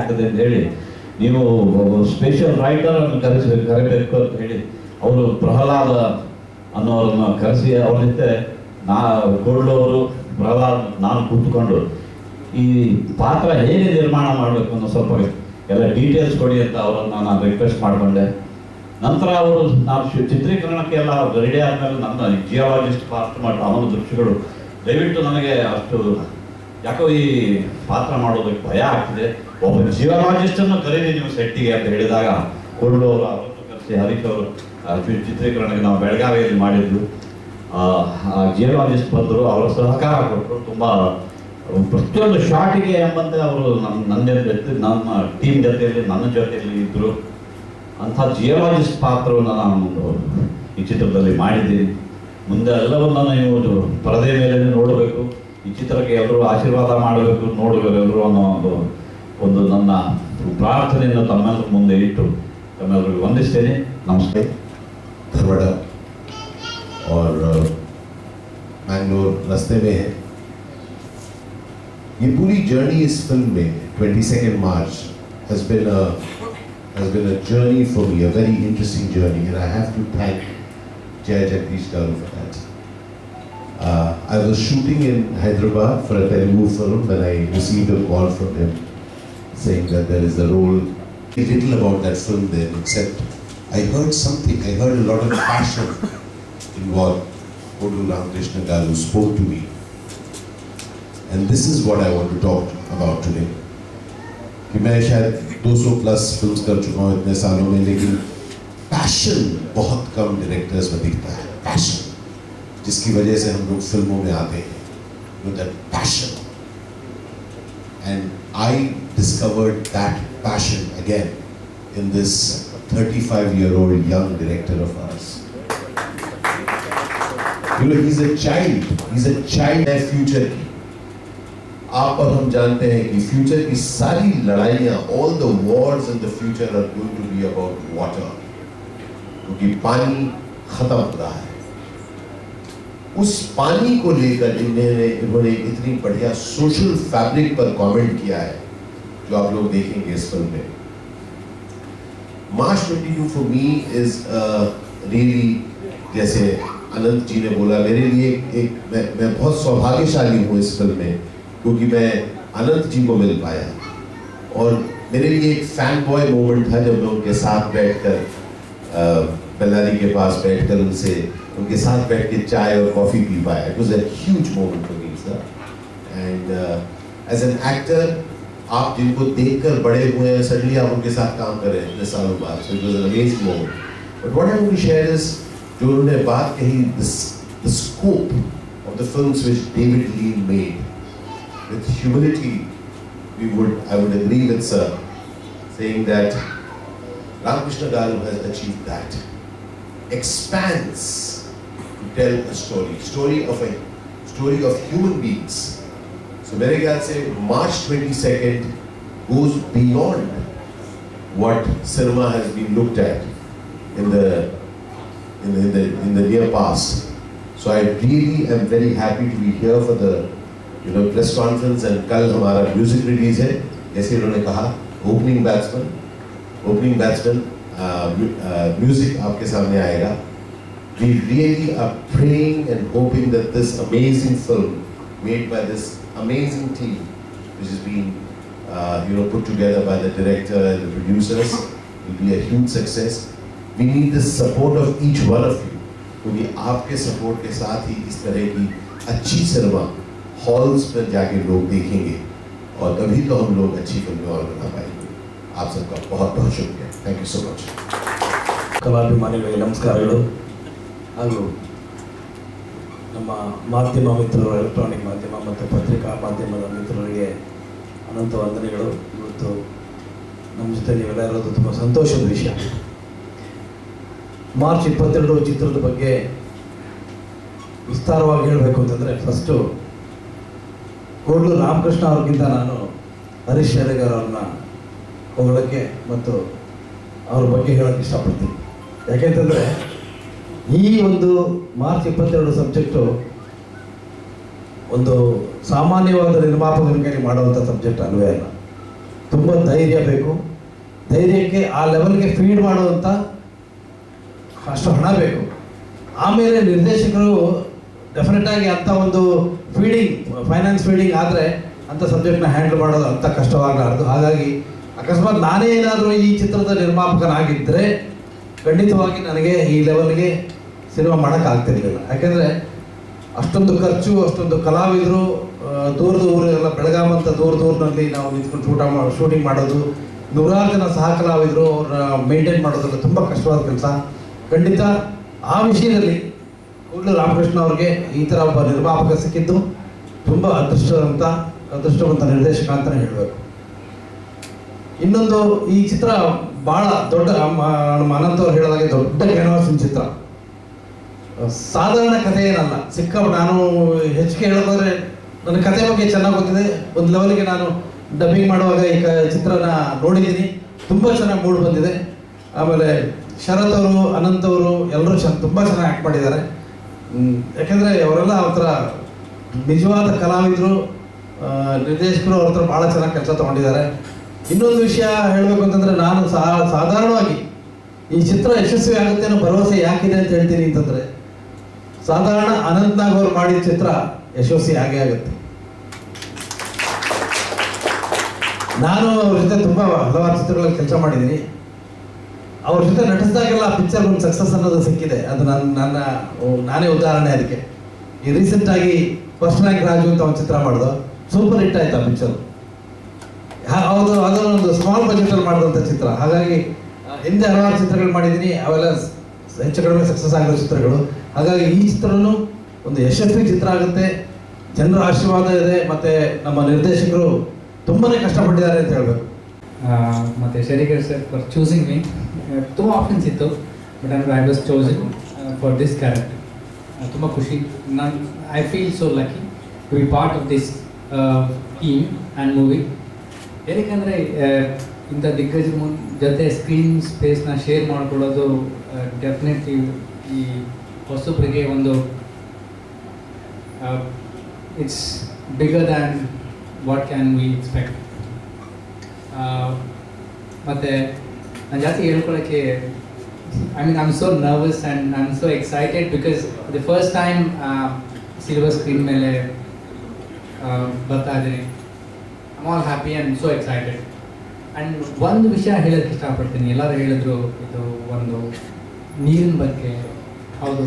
ಆಗ್ತದೆ ಅಂತ ಹೇಳಿ ನೀವು ಸ್ಪೆಷಲ್ ರೈಟರ್ ಅನ್ನು ಕರಿಬೇಕು ಅಂತ ಹೇಳಿ ಅವರು ಪ್ರಹ್ಲಾದ ಅನ್ನೋರನ್ನು ಕರೆಸಿ ಅವ್ರ ಜೊತೆ ಕೊಡ್ಲವರು ಪ್ರಹ್ಲಾದ್ ನಾನು ಕೂತ್ಕೊಂಡು ಈ ಪಾತ್ರ ಹೇಗೆ ನಿರ್ಮಾಣ ಮಾಡಬೇಕು ಅನ್ನೋ ಸ್ವಲ್ಪ ಎಲ್ಲ ಡೀಟೇಲ್ಸ್ ಕೊಡಿ ಅಂತ ಅವರನ್ನು ನಾನು ರಿಕ್ವೆಸ್ಟ್ ಮಾಡಿಕೊಂಡೆ. ನಂತರ ಅವರು ನಾವು ಚಿತ್ರೀಕರಣಕ್ಕೆ ಎಲ್ಲ ರೆಡಿ ಆದಮೇಲೆ ನನ್ನ ಜಿಯಾಲಜಿಸ್ಟ್ ಪಾತ್ರ ಮಾಡಿ ಅವನ ದೃಶ್ಯಗಳು ದಯವಿಟ್ಟು ನನಗೆ ಅಷ್ಟು ಯಾಕೋ ಈ ಪಾತ್ರ ಮಾಡೋದಕ್ಕೆ ಭಯ ಆಗ್ತಿದೆ, ಒಬ್ಬ ಜಿಯಾಲಜಿಸ್ಟನ್ನು ಕರೀರಿ ನೀವು ಸೆಟ್ಟಿಗೆ ಅಂತ ಹೇಳಿದಾಗ ಕೊಡ್ಲು ಅವರು ಅವರನ್ನು ಕರೆಸಿ ಹರೀಶ್ ಅವರು ಚಿತ್ರೀಕರಣಕ್ಕೆ ನಾವು ಬೆಳಗಾವಿಯಲ್ಲಿ ಮಾಡಿದ್ದು. ಜಿಯಾಲಜಿಸ್ಟ್ ಬಂದರು, ಅವರ ಸಹಕಾರ ಕೊಟ್ಟರು. ತುಂಬ ಪ್ರತಿಯೊಂದು ಶಾಟಿಗೆ ಎಂಬಂತೆ ಅವರು ನನ್ನ ಜೊತೆ ನಮ್ಮ ಟೀಮ್ ಜೊತೆಯಲ್ಲಿ ನನ್ನ ಜೊತೆಯಲ್ಲಿ ಇದ್ದರು. ಅಂಥ ಜಿಯಾಲಜಿಸ್ಟ್ ಪಾತ್ರವನ್ನು ನಾನು ಈ ಚಿತ್ರದಲ್ಲಿ ಮಾಡಿದ್ದೀನಿ. ಮುಂದೆ ಎಲ್ಲವನ್ನ ನೀವು ಪರದೆ ಮೇಲೆ ನೋಡಬೇಕು, ಈ ಚಿತ್ರಕ್ಕೆ ಎಲ್ಲರೂ ಆಶೀರ್ವಾದ ಮಾಡಬೇಕು, ನೋಡಬೇಕು ಎಲ್ಲರೂ ಅನ್ನೋ ಒಂದು ನನ್ನ ಪ್ರಾರ್ಥನೆಯನ್ನು ತಮ್ಮೆಲ್ಲರ ಮುಂದೆ ಇಟ್ಟು ತಮ್ಮೆಲ್ಲರಿಗೂ ವಂದಿಸ್ತೇನೆ. ನಮಸ್ತೆ. धरवाड़ा और मैंगलोर रास्ते में है। ये पूरी जर्नी इस फिल्म में 22 March has been a journey for me, a very interesting journey, and I have to thank Jai Jagdish Garu for that. I was shooting in Hyderabad for a Telugu film when I received a call from him saying that there is a role. Little about that film then, except I heard something. I heard a lot of passion in what Kodu Ramakrishna Garu spoke to me, and this is what I want to talk about today. कि मैं शायद 200+ films कर चुका हूँ इतने सालों में, लेकिन पैशन बहुत कम डायरेक्टर्स में दिखता है. पैशन जिसकी वजह से हम लोग फिल्मों में आते हैं, that passion, and I discovered that passion again in this 35-year-old young director of ours. You know, he's a child of future. आप और हम जानते हैं कि फ्यूचर की सारी लड़ाइयाँ, all the wars in the future are going to be about water, क्योंकि पानी खत्म हो रहा है. उस पानी को लेकर इन्होंने इतनी बढ़िया सोशल फैब्रिक पर कमेंट किया है जो आप लोग देखेंगे इस फिल्म में. March 22 for me is really, जैसे अनंत जी ने बोला, मेरे लिए मैं बहुत सौभाग्यशाली हूँ इस फिल्म में, क्योंकि मैं अनंत जी को मिल पाया. और मेरे लिए एक फैन बॉय मोमेंट था जब मैं उनके साथ बैठकर बेल्लारी के पास बैठकर उनके साथ बैठ के चाय और कॉफ़ी पी पाया. It was a huge moment for me sir. And as an actor, आप जिनको देखकर बड़े हुए हैं, सडनली आप उनके साथ काम कर रहे हैं इतने सालों बाद. So it was an amazing moment. But what I want to share is, जो उन्होंने बात कही, the scope of the films which David Lean made. With humility, I would agree with sir, saying that Ramakrishna Garu has achieved that. Expands to tell a story of human beings. So मेरे ख्याल से March 22nd goes beyond what cinema has been looked at in the near past. So I really am very happy to be here for the press conference. And कल हमारा music release है, जैसे इन्होंने कहा, opening batsman music आपके सामने आएगा. We really are praying and hoping that this amazing film made by this amazing team which is been put together by the director and the producers will be a huge success. We need the support of each one of you, क्योंकि आपके support के साथ ही इस तरह की अच्छी cinema halls पर जाके लोग देखेंगे, और तभी तो हम लोग अच्छी फिल्में और बना पाएंगे. आप सबका बहुत बहुत शुक्रिया. Thank you so much. ಕಲಾಭಿಮಾನಿಗಳಿಗೆ ನಮಸ್ಕಾರಗಳು. ಹಾಗೂ ನಮ್ಮ ಮಾಧ್ಯಮ ಮಿತ್ರರು, ಎಲೆಕ್ಟ್ರಾನಿಕ್ ಮಾಧ್ಯಮ ಮತ್ತು ಪತ್ರಿಕಾ ಮಾಧ್ಯಮದ ಮಿತ್ರರಿಗೆ ಅನಂತ ವಂದನೆಗಳು. ಇವತ್ತು ನಮ್ಮ ಜೊತೆ ನೀವೆಲ್ಲ ಇರೋದು ತುಂಬ ಸಂತೋಷದ ವಿಷಯ. ಮಾರ್ಚ್ 22 ಚಿತ್ರದ ಬಗ್ಗೆ ವಿಸ್ತಾರವಾಗಿ ಹೇಳಬೇಕು ಅಂತಂದರೆ, ಫಸ್ಟು ಕೋಡ್ಲು ರಾಮಕೃಷ್ಣ ಅವ್ರಿಗಿಂತ ನಾನು ಹರೀಶ್ ಶೇರೆಗಾರ್ ಅವ್ರನ್ನ ಹೊಗಳಕ್ಕೆ ಮತ್ತು ಅವ್ರ ಬಗ್ಗೆ ಹೇಳೋಕ್ಕೆ ಇಷ್ಟಪಡ್ತೀನಿ. ಯಾಕೆಂತಂದರೆ ಈ ಒಂದು ಮಾರ್ಚ್ 22 ಸಬ್ಜೆಕ್ಟು ಒಂದು ಸಾಮಾನ್ಯವಾದ ನಿರ್ಮಾಪಕರಿಗೆ ಮಾಡುವಂಥ ಸಬ್ಜೆಕ್ಟ್ ಅಲ್ವೇ ಅಲ್ಲ. ತುಂಬ ಧೈರ್ಯ ಬೇಕು. ಧೈರ್ಯಕ್ಕೆ ಆ ಲೆವೆಲ್ಗೆ ಫೀಡ್ ಮಾಡುವಂಥ ಅಷ್ಟು ಹಣ ಬೇಕು. ಆಮೇಲೆ ನಿರ್ದೇಶಕರು ಡೆಫಿನೆಟಾಗಿ ಅಂಥ ಒಂದು ಫೈನಾನ್ಸ್ ಫೀಡಿಂಗ್ ಆದರೆ ಅಂಥ ಸಬ್ಜೆಕ್ಟ್ನ ಹ್ಯಾಂಡಲ್ ಮಾಡೋದು ಅಂಥ ಕಷ್ಟವಾಗಲಾರ್ದು. ಹಾಗಾಗಿ ಅಕಸ್ಮಾತ್ ನಾನೇ ಏನಾದರೂ ಈ ಚಿತ್ರದ ನಿರ್ಮಾಪಕನಾಗಿದ್ದರೆ ಖಂಡಿತವಾಗಿ ನನಗೆ ಈ ಲೆವೆಲ್ಗೆ ಸಿನಿಮಾ ಮಾಡೋಕ್ಕಾಗ್ತಿರ್ಲಿಲ್ಲ. ಯಾಕೆಂದರೆ ಅಷ್ಟೊಂದು ಖರ್ಚು, ಅಷ್ಟೊಂದು ಕಲಾವಿದರು, ದೂರದ ಊರೆಲ್ಲ ಬೆಳಗಾಮಂತ ದೂರದಲ್ಲಿ ನಾವು ನಿಂತ್ಕೊಂಡು ಶೂಟಿಂಗ್ ಮಾಡೋದು, ನೂರಾರು ಜನ ಸಹ ಕಲಾವಿದರು ಅವ್ರನ್ನ ಮೇಂಟೈನ್ ಮಾಡೋದೆಲ್ಲ ತುಂಬ ಕಷ್ಟವಾದ ಕೆಲಸ. ಖಂಡಿತ ಆ ವಿಷಯದಲ್ಲಿ ಕೂಡಲೇ ರಾಮಕೃಷ್ಣ ಅವ್ರಿಗೆ ಈ ಥರ ಒಬ್ಬ ನಿರ್ಮಾಪಕ ಸಿಕ್ಕಿದ್ದು ತುಂಬ ಅದೃಷ್ಟವಂತ ನಿರ್ದೇಶಕ ಅಂತಲೇ ಹೇಳಬೇಕು. ಇನ್ನೊಂದು, ಈ ಚಿತ್ರ ಭಾಳ ದೊಡ್ಡ, ನಮ್ಮ ಅನಂತ್ ಅವ್ರು ಹೇಳಿದಾಗೆ ದೊಡ್ಡ ಕ್ಯಾನ್ವಾಸಿನ ಚಿತ್ರ, ಸಾಧಾರಣ ಕಥೆ ಏನಲ್ಲ. ನಾನು ಹೆಚ್ಚಿಗೆ ಹೇಳೋದಾದ್ರೆ ನನ್ನ ಕಥೆ ಬಗ್ಗೆ ಚೆನ್ನಾಗಿ ಗೊತ್ತಿದೆ. ಒಂದು ಲೆವೆಲ್ಗೆ ನಾನು ಡಬ್ಬಿಂಗ್ ಮಾಡುವಾಗ ಈ ಚಿತ್ರನ ನೋಡಿದ್ದೀನಿ, ತುಂಬ ಚೆನ್ನಾಗಿ ಮೂಡ್ ಬಂದಿದೆ. ಆಮೇಲೆ ಶರತ್ ಅವರು, ಅನಂತ್ ಅವರು ಎಲ್ಲರೂ ತುಂಬ ಚೆನ್ನಾಗಿ ಆ್ಯಕ್ಟ್ ಮಾಡಿದ್ದಾರೆ. ಯಾಕೆಂದರೆ ಅವರೆಲ್ಲ ಅವ್ರ ಹತ್ರ ನಿಜವಾದ ಕಲಾವಿದರು, ನಿರ್ದೇಶಕರು ಅವ್ರ ಹತ್ರ ಭಾಳ ಚೆನ್ನಾಗಿ ಕೆಲಸ ತೊಗೊಂಡಿದ್ದಾರೆ. ಇನ್ನೊಂದು ವಿಷಯ ಹೇಳಬೇಕು ಅಂತಂದರೆ, ನಾನು ಸಾಧಾರಣವಾಗಿ ಈ ಚಿತ್ರ ಯಶಸ್ವಿ ಆಗುತ್ತೆ ಅನ್ನೋ ಭರವಸೆ ಯಾಕಿದೆ ಅಂತ ಹೇಳ್ತೀನಿ ಅಂತಂದರೆ, ಸಾಧಾರಣ ಅನಂತ್ನಾಗ್ ಅವ್ರು ಮಾಡಿದ ಚಿತ್ರ ಯಶಸ್ವಿ ಆಗೇ ಆಗುತ್ತೆ. ನಾನು ಅವ್ರ ಜೊತೆ ತುಂಬ ಹಲವಾರು ಚಿತ್ರಗಳಲ್ಲಿ ಕೆಲಸ ಮಾಡಿದ್ದೀನಿ. ಅವ್ರ ಜೊತೆ ನಟಿಸಿದಾಗೆಲ್ಲ ಪಿಕ್ಚರ್ ಒಂದು ಸಕ್ಸಸ್ ಅನ್ನೋದು ಸಿಕ್ಕಿದೆ. ಅದು ನಾನೇ ಉದಾಹರಣೆ. ಅದಕ್ಕೆ ಈ ರೀಸೆಂಟಾಗಿ ಫಸ್ಟ್ ರ್ಯಾಂಕ್ ರಾಜು ಅಂತ ಒಂದು ಚಿತ್ರ ಮಾಡಿದ್ರು, ಸೂಪರ್ ಹಿಟ್ ಆಯ್ತು ಆ ಪಿಕ್ಚರ್. ಅದೊಂದು ಸ್ಮಾಲ್ ಬಜೆಟಲ್ಲಿ ಮಾಡಿದಂಥ ಚಿತ್ರ. ಹಾಗಾಗಿ ಹಿಂದೆ ಹಲವಾರು ಚಿತ್ರಗಳು ಮಾಡಿದ್ದೀನಿ, ಅವೆಲ್ಲ ಹೆಚ್ಚು ಕಡಿಮೆ ಸಕ್ಸಸ್ ಆಗಿರೋ ಚಿತ್ರಗಳು. ಹಾಗಾಗಿ ಈ ಚಿತ್ರನೂ ಒಂದು ಯಶಸ್ವಿ ಚಿತ್ರ ಆಗುತ್ತೆ. ಜನರ ಆಶೀರ್ವಾದ ಇದೆ, ಮತ್ತು ನಮ್ಮ ನಿರ್ದೇಶಕರು ತುಂಬಾ ಕಷ್ಟಪಟ್ಟಿದ್ದಾರೆ ಅಂತ ಹೇಳಬೇಕು. ಮತ್ತು Sherigar sir for choosing me. ತುಂಬ ಆಪ್ಷನ್ಸ್ ಇತ್ತು, but I was chosen for this character. ತುಂಬ ಖುಷಿ. I feel so lucky to be part of this team and movie. ಏನಕ್ಕೆ ಇಂಥ ದಿಗ್ಗಜ ಜೊತೆ ಸ್ಕ್ರೀನ್ ಸ್ಪೇಸ್ನ ಶೇರ್ ಮಾಡ್ಕೊಳ್ಳೋದು ಡೆಫಿನೆಟ್ಲಿ ಈ ಹೊಸಬ್ರಿಗೆ ಒಂದು it's bigger than what can we expect. ಮತ್ತು ನಾನು ಜಾಸ್ತಿ ಹೇಳ್ಕೊಳ್ಳೋಕ್ಕೆ I am so nervous and I am so excited because the first time silver screen ಮೇಲೆ ಬರ್ತಾ ಇದ್ದೀನಿ. I am all happy and so excited. And ಒಂದು ವಿಷಯ ಹೇಳೋಕ್ಕೆ ಇಷ್ಟಪಡ್ತೀನಿ. ಎಲ್ಲರೂ ಹೇಳಿದ್ರು ಇದು ಒಂದು ನೀರಿನ ಬಗ್ಗೆ. ಹೌದು,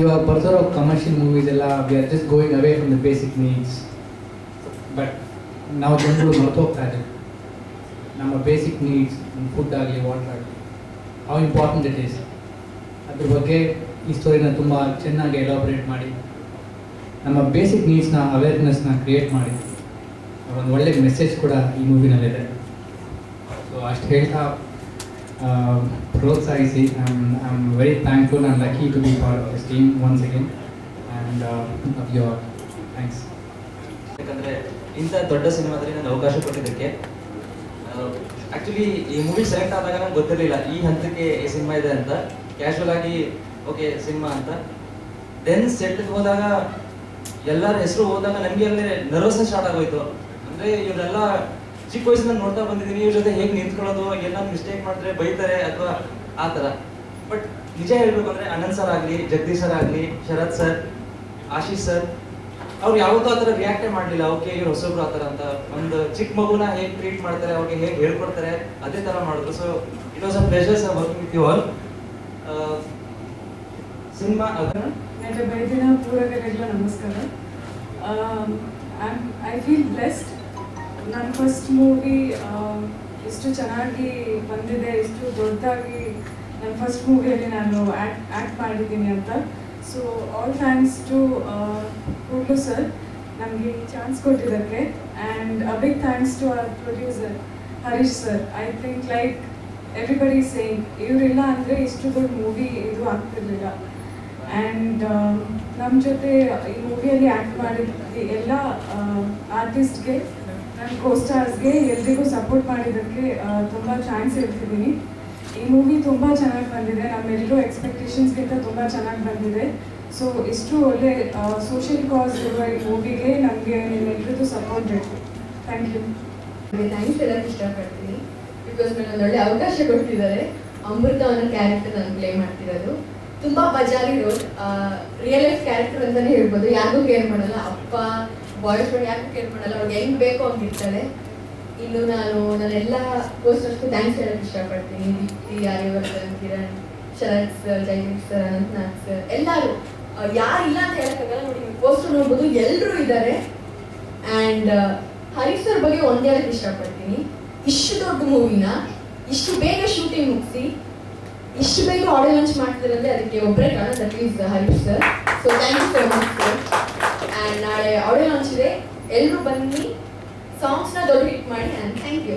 ಇವಾಗ ಬರ್ತಿರೋ ಕಮರ್ಷಿಯಲ್ ಮೂವೀಸ್ ಎಲ್ಲ we are just going away from the basic needs. But ನಾವು ಜನರು ಮರ್ತೋಗ್ತಾ ಇದ್ದೀವಿ ನಮ್ಮ ಬೇಸಿಕ್ ನೀಡ್ಸ್, ಫುಡ್ ಆಗಲಿ, ವಾಟರ್ ಆಗಲಿ, ಹೌ ಇಂಪಾರ್ಟೆಂಟ್ ಇಟ್ ಈಸ್. ಅದ್ರ ಬಗ್ಗೆ ಈ ಸ್ಟೋರಿನ ತುಂಬ ಚೆನ್ನಾಗಿ ಎಲಾಬ್ರೇಟ್ ಮಾಡಿ ನಮ್ಮ ಬೇಸಿಕ್ ನೀಡ್ಸ್ನ ಅವೇರ್ನೆಸ್ನ ಕ್ರಿಯೇಟ್ ಮಾಡಿ ಒಂದು ಒಳ್ಳೆ ಮೆಸೇಜ್ ಕೂಡ ಈ ಮೂವಿನಲ್ಲಿದೆ. ಸೊ ಅಷ್ಟು ಹೇಳ್ತಾ ಪ್ರೋತ್ಸಾಹಿಸಿ. I am very thankful and lucky to be part of this team once again and of you all. Thanks. ಯಾಕಂದರೆ ಇಂಥ ದೊಡ್ಡ ಸಿನಿಮಾದಲ್ಲಿ ನಾನು ಅವಕಾಶ ಕೊಟ್ಟಿದ್ದಕ್ಕೆ. ಆ್ಯಕ್ಚುಲಿ ಈ ಮೂವಿ ಸೆಲೆಕ್ಟ್ ಆದಾಗ ನಂಗೆ ಗೊತ್ತಿರಲಿಲ್ಲ ಈ ಹಂತಕ್ಕೆ ಈ ಸಿನಿಮಾ ಇದೆ ಅಂತ. ಕ್ಯಾಶುವಲ್ ಆಗಿ ಓಕೆ ಸಿನಿಮಾ ಅಂತ. ದೆನ್ ಸೆಟ್ಗೆ ಹೋದಾಗ ಎಲ್ಲರ ಹೆಸರು ಹೋದಾಗ ನನಗೆ ಅಲ್ಲೇ ನರ್ವಸ್ನೆಸ್ ಸ್ಟಾರ್ಟ್ ಆಗೋಯ್ತು. ಅಂದರೆ ಇವರೆಲ್ಲ ಚಿಕ್ಕ ವಯಸ್ಸಿನ ನೋಡ್ತಾ ಬಂದಿದ್ದೀನಿ, ಇವ್ರ ಜೊತೆ ಹೇಗೆ ನಿಂತ್ಕೊಳ್ಳೋದು, ಎಲ್ಲ ಮಿಸ್ಟೇಕ್ ಮಾಡಿದ್ರೆ ಬೈತಾರೆ ಅಥವಾ ಆ ಥರ. ಬಟ್ ನಿಜ ಹೇಳಬೇಕು ಅಂದರೆ ಅನಂತ್ ಸರ್ ಆಗಲಿ, ಜಗದೀಶ್ ಸರ್ ಆಗಲಿ, ಶರತ್ ಸರ್, ಆಶೀಶ್ ಸರ್, ಅವ್ರು ಯಾವತ್ತೂ ಆ ಥರ ರಿಯಾಕ್ಟೇ ಮಾಡಲಿಲ್ಲ. ಓಕೆ ಇವ್ರು ಹೊಸಬ್ರು ಆ ಥರ ಅಂತ. ಒಂದು ಚಿಕ್ಕ ಮಗುನ ಹೇಗೆ ಟ್ರೀಟ್ ಮಾಡ್ತಾರೆ, ಅವ್ರಿಗೆ ಹೇಗೆ ಹೇಳ್ಕೊಡ್ತಾರೆ, ಅದೇ ಥರ ಮಾಡಿದ್ರು. So it was a pleasure sir working with you all. Cinema ನನಗೆ ಬೆಳಗಿನ ಪೂರಕರಿಗೆಲ್ಲ ನಮಸ್ಕಾರ. I feel blessed. ನನ್ನ ಫಸ್ಟ್ ಮೂವಿ ಇಷ್ಟು ಚೆನ್ನಾಗಿ ಬಂದಿದೆ, ಇಷ್ಟು ದೊಡ್ಡದಾಗಿ ನನ್ನ ಫಸ್ಟ್ ಮೂವಿಯಲ್ಲಿ ನಾನು ಆ್ಯಕ್ಟ್ ಮಾಡಿದ್ದೀನಿ ಅಂತ. So all thanks to Koodlu sir ನಮಗೆ ಈ ಚಾನ್ಸ್ ಕೊಟ್ಟಿದ್ದಕ್ಕೆ. And a big thanks to our producer Harish sir. I think like everybody saying ಇವರಿಲ್ಲ ಅಂದರೆ ಇಷ್ಟು ದೊಡ್ಡ ಮೂವಿ ಇದು ಆಗ್ತಿರ್ಲಿಲ್ಲ. ಆ್ಯಂಡ್ ನಮ್ಮ ಜೊತೆ ಈ ಮೂವಿಯಲ್ಲಿ ಆ್ಯಕ್ಟ್ ಮಾಡಿದ ಎಲ್ಲ ಆರ್ಟಿಸ್ಟ್ಗೆ, ನನ್ನ ಕೋಸ್ಟಾರ್ಸ್ಗೆ ಎಲ್ರಿಗೂ ಸಪೋರ್ಟ್ ಮಾಡಿದ್ದಕ್ಕೆ ತುಂಬ ಥ್ಯಾಂಕ್ಸ್ ಹೇಳ್ತಿದ್ದೀನಿ. ಈ ಮೂವಿ ತುಂಬ ಚೆನ್ನಾಗಿ ಬಂದಿದೆ, ನಮ್ಮೆಲ್ಲರೂ ಎಕ್ಸ್ಪೆಕ್ಟೇಷನ್ಸ್ಗಿಂತ ತುಂಬ ಚೆನ್ನಾಗಿ ಬಂದಿದೆ. ಸೊ ಇಷ್ಟು ಒಳ್ಳೆ ಸೋಷಿಯಲ್ ಕಾಸ್ ಇರುವ ಈ ಮೂವಿಗೆ ನಮಗೆ ನಿಮ್ಮೆಲ್ಲರದ್ದು ಸಪೋರ್ಟ್ ಬೇಕು. Thank you. ಥ್ಯಾಂಕ್ಸ್ ಹೇಳಕ್ಕೆ ಇಷ್ಟಪಡ್ತೀನಿ ಬಿಕಾಸ್ ನನಗೆ ಒಂದು ಒಳ್ಳೆ ಅವಕಾಶ ಕೊಟ್ಟಿದ್ದಾರೆ. ಅಮೃತ ಅನ್ನೋ ಕ್ಯಾರೆಕ್ಟರ್ ನಾನು ಪ್ಲೇ ಮಾಡ್ತಿರೋದು. ತುಂಬ ಬಜಾರಿ ರೋಲ್, ರಿಯಲ್ ಲೈಫ್ ಕ್ಯಾರೆಕ್ಟರ್ ಅಂತಲೇ ಹೇಳ್ಬೋದು. ಯಾರಿಗೂ ಕೇರ್ ಮಾಡಲ್ಲ, ಅಪ್ಪ ಬಾಯ್ ಫ್ರೆಂಡ್ ಯಾರಿಗೂ ಕೇರ್ ಮಾಡಲ್ಲ, ಅವ್ರಿಗೆ ಹೆಂಗೆ ಬೇಕೋ ಹಂಗಿರ್ತಾಳೆ. ಇನ್ನು ನಾನೆಲ್ಲ ಪೋಸ್ಟರ್ಸ್ಗೂ ಥ್ಯಾಂಕ್ಸ್ ಹೇಳಕ್ಕೆ ಇಷ್ಟಪಡ್ತೀನಿ. ದೀಪ್ತಿ, ಆರ್ಯವರ್ಧನ್, ಕಿರಣ್, ಶರತ್ ಸರ್, ಜೈದೀಪ್ ಸರ್, ಅನಂತನಾಥ್ ಸರ್, ಎಲ್ಲರೂ ಯಾರಿಲ್ಲ ಅಂತ ಹೇಳಕ್ಕಾಗಲ್ಲ. ನೋಡಿ ನೀವು ಪೋಸ್ಟರ್ ನೋಡ್ಬೋದು, ಎಲ್ಲರೂ ಇದ್ದಾರೆ. ಆ್ಯಂಡ್ ಹರೀಶ್ ಸರ್ ಬಗ್ಗೆ ಒಂದೇ ಹೇಳಕ್ಕೆ ಇಷ್ಟಪಡ್ತೀನಿ. ಇಷ್ಟು ದೊಡ್ಡ ಮೂವಿನ ಇಷ್ಟು ಬೇಗ ಶೂಟಿಂಗ್ ಮುಗಿಸಿ ಇಷ್ಟು ಬೇಗ ಆಡಿಯೋ ಲಾಂಚ್ ಮಾಡ್ತಿರಂದ್ರೆ ಅದಕ್ಕೆ ಒಬ್ಬರೇ ಕಾರಣ, that is Harish sir. So thank you so much sir. And ನಾಳೆ ಆಡಿಯೋ ಲಾಂಚ್ ಇದೆ, ಎಲ್ಲರೂ ಬನ್ನಿ, ಸಾಂಗ್ಸ್ನ ದೊಡ್ಡ ಹಿಟ್ ಮಾಡಿ. And thank you.